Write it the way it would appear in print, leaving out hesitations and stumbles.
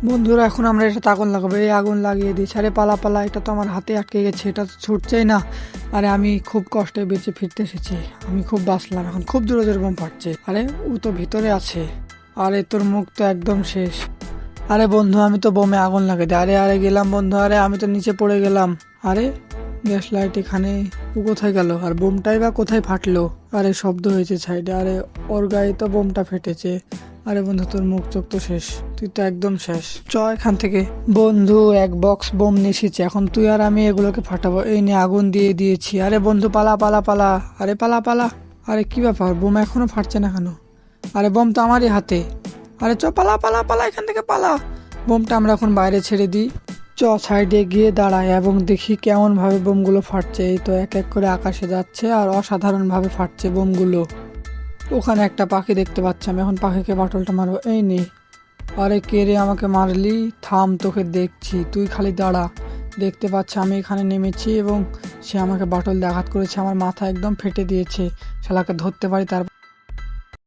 বন্ধুরা এখন আমরা এটা আগুন লাগাবো, এই আগুন লাগিয়ে দিয়েছি। আরে পালা পালা, এটা তো আমার হাতে আটকে গেছে, এটা তো ছুটছেই না। আরে আমি খুব কষ্টে বেঁচে ফিরতে এসেছি, আমি খুব বাঁচলাম। এখন খুব জোরে জোরে বোম ফাটছে। আরে ও তো ভিতরে আছে। আরে তোর মুখ তো একদম শেষ। আরে বন্ধু আমি তো বোমে আগুন লাগিয়ে দিই। আরে আরে গেলাম বন্ধু, আরে আমি তো নিচে পড়ে গেলাম। আরে গ্যাস লাইট এখানে, ও কোথায় গেল? আর বোমটাই বা কোথায় ফাটলো? আরে শব্দ হয়েছে সাইডে। আরে ওর গায়ে তো বোমটা ফেটেছে। আরে বন্ধু তোর মুখ চোখ তো শেষ, তুই তো একদম শেষ। চ এখান থেকে। বন্ধু এক বক্স বোম নিয়ে এসেছি, এখন তুই আর আমি এগুলোকে ফাটাবো। এই নিয়ে আগুন দিয়ে দিয়েছি। আরে বন্ধু পালা পালা পালা, আরে পালা পালা। আরে কি ব্যাপার, বোম এখনো ফাটছে না কেন? আরে বোম তো আমারই হাতে। আরে চ পালা পালা পালা, এখান থেকে পালা। বোমটা আমরা এখন বাইরে ছেড়ে দিই। চ সাইডে গিয়ে দাঁড়ায় এবং দেখি কেমন ভাবে বোমগুলো ফাটছে। এই তো এক এক করে আকাশে যাচ্ছে আর অসাধারণ ভাবে ফাটছে বোমগুলো। ওখানে একটা পাখি দেখতে পাচ্ছি, আমি এখন পাখিকে বাটলটা মারবো। এই নে। আরে কে রে, আমাকে মারলি? থাম, তোকে দেখছি, তুই খালি দাঁড়া। দেখতে পাচ্ছি আমি এখানে নেমেছি এবং সে আমাকে বাটল দিয়ে আঘাত করেছে, আমার মাথা একদম ফেটে দিয়েছে। শালাকে ধরতে পারি তারপর